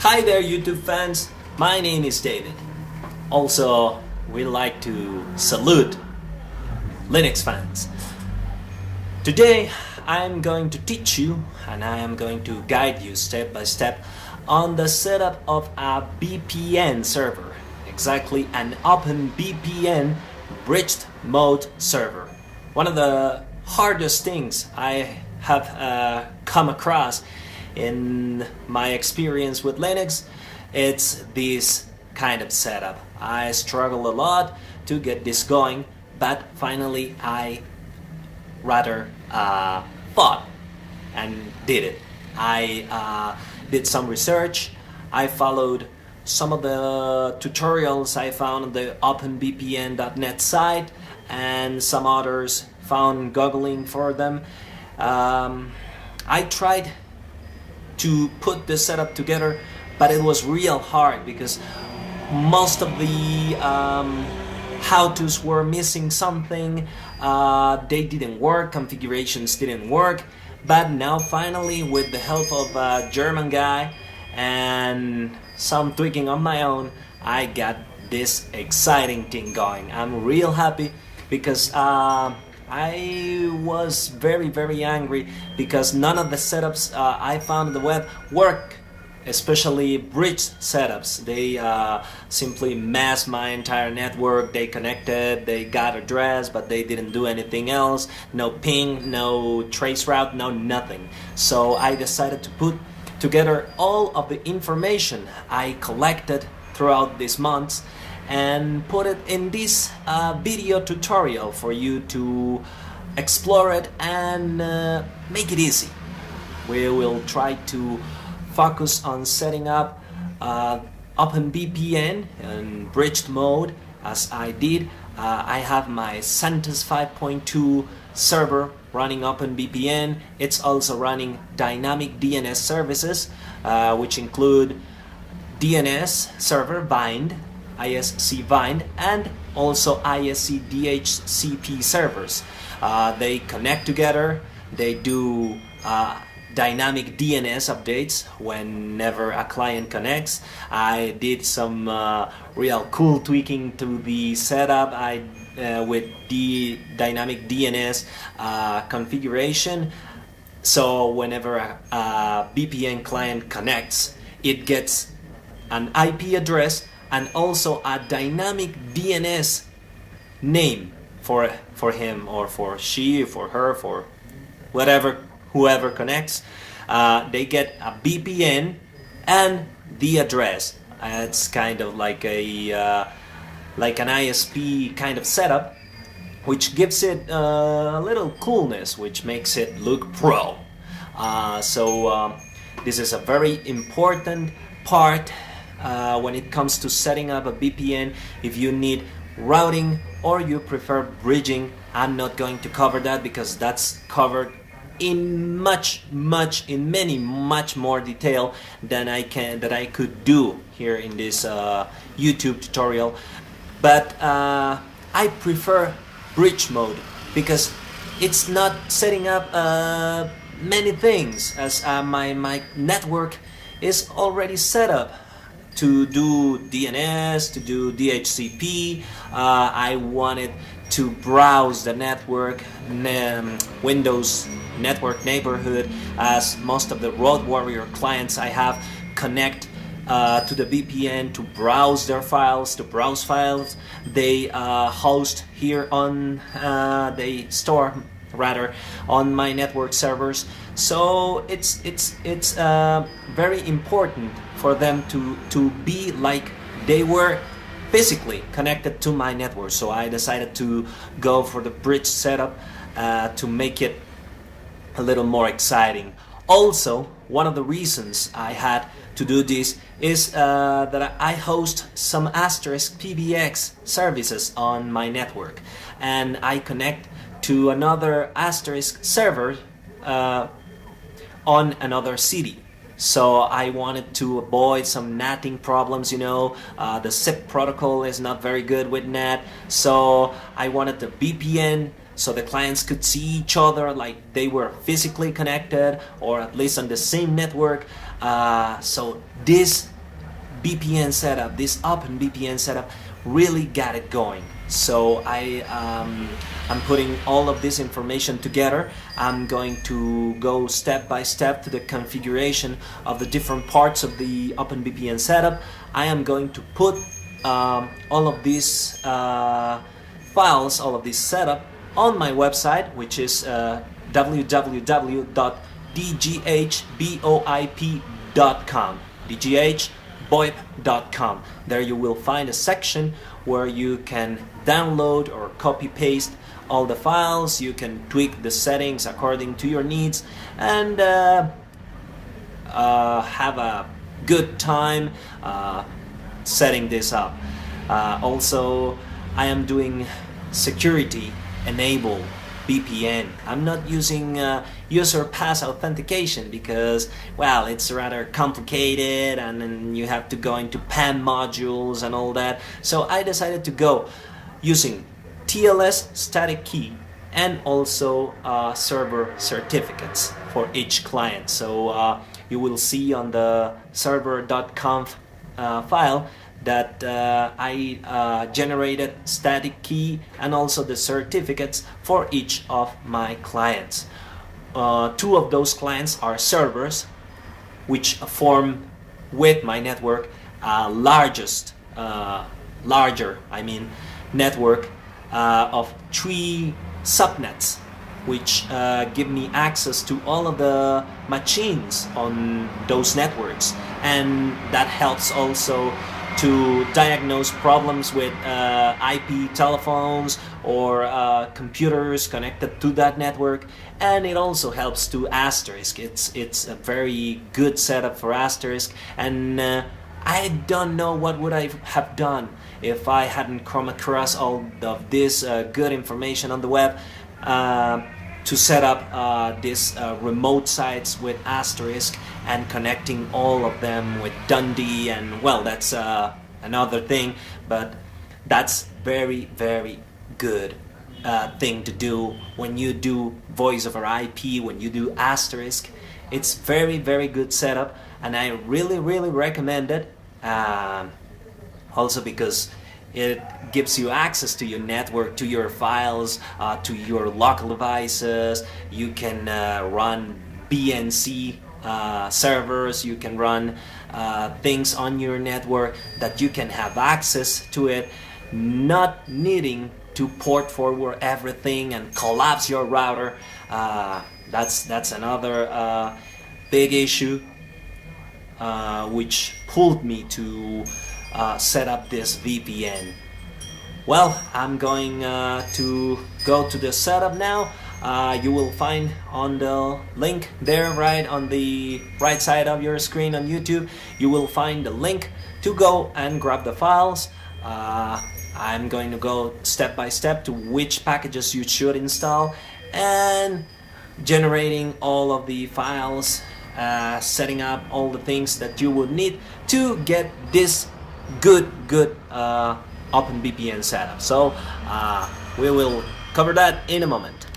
Hi there YouTube fans, my name is David. Also, we like to salute Linux fans. Today I'm going to teach you and I am going to guide you step by step on the setup of a VPN server. Exactly, an OpenVPN bridged mode server. One of the hardest things I have come across in my experience with Linux, it's this kind of setup. I struggled a lot to get this going, but finally I rather thought and did it. I did some research. I followed some of the tutorials I found on the openvpn.net site and some others found googling for them. I tried to put this setup together, but it was real hard because most of the how-tos were missing something. They didn't work, configurations didn't work, but now finally, with the help of a German guy and some tweaking on my own, I got this exciting thing going. I'm real happy because I was very angry because none of the setups I found on the web work, especially bridged setups. They simply masked my entire network. They connected, they got address, but they didn't do anything else. No ping, no trace route, no nothing. So I decided to put together all of the information I collected throughout these months and put it in this video tutorial for you to explore it and make it easy. We will try to focus on setting up OpenVPN in bridged mode as I did. I have my CentOS 5.2 server running OpenVPN. It's also running dynamic DNS services, which include DNS server bind, ISC bind, and also ISC DHCP servers. They connect together. They do dynamic DNS updates whenever a client connects. I did some real cool tweaking to the setup with the dynamic DNS configuration. So whenever a VPN client connects, it gets an IP address and also a dynamic DNS name for him or for she, for her, for whoever connects. They get a VPN and the address. It's kind of like a like an ISP kind of setup, which gives it a little coolness, which makes it look pro. So this is a very important part when it comes to setting up a VPN. If you need routing or you prefer bridging, I'm not going to cover that because that's covered in much more detail than I could do here in this YouTube tutorial. But I prefer bridge mode because it's not setting up many things, as my network is already set up to do DNS, to do DHCP. I wanted to browse the network, Windows network neighborhood, as most of the Road Warrior clients I have connect to the VPN to browse their files, they host here on, they store rather on my network servers. So it's very important for them to be like they were physically connected to my network. So I decided to go for the bridge setup to make it a little more exciting. Also, one of the reasons I had to do this is that I host some asterisk PBX services on my network, and I connect to another asterisk server on another city. So I wanted to avoid some NATing problems, you know. The SIP protocol is not very good with NAT, so I wanted the VPN so the clients could see each other like they were physically connected or at least on the same network. So this VPN setup, this OpenVPN setup, really got it going. So I'm putting all of this information together. I'm going to go step by step to the configuration of the different parts of the OpenVPN setup. I am going to put all of these files, all of this setup on my website, which is www.dghboip.com. dghboip.com. There you will find a section where you can download or copy paste all the files. You can tweak the settings according to your needs and have a good time setting this up. Also, I am doing security enable VPN. I'm not using user pass authentication because, well, it's rather complicated and then you have to go into PAN modules and all that. So I decided to go using TLS static key and also server certificates for each client. So you will see on the server.conf file that I generated static key and also the certificates for each of my clients. Two of those clients are servers, which form with my network larger network of 3 subnets, which give me access to all of the machines on those networks, and that helps also to diagnose problems with IP telephones or computers connected to that network, and it also helps to Asterisk. It's a very good setup for Asterisk, and I don't know what would I have done if I hadn't come across all of this good information on the web to set up these remote sites with Asterisk and connecting all of them with Dundee, and well, that's another thing, but that's very, very good thing to do when you do voice over IP, when you do Asterisk. It's very, very good setup, and I really, really recommend it. Also because it gives you access to your network, to your files, to your local devices. You can run BNC servers, you can run things on your network that you can have access to it, not needing to port forward everything and collapse your router. That's another big issue which pulled me to set up this VPN. Well, I'm going to go to the setup now. You will find on the link there, right on the right side of your screen on YouTube, you will find the link to go and grab the files. I'm going to go step by step to which packages you should install and generating all of the files, setting up all the things that you would need to get this good OpenVPN setup. So we will cover that in a moment.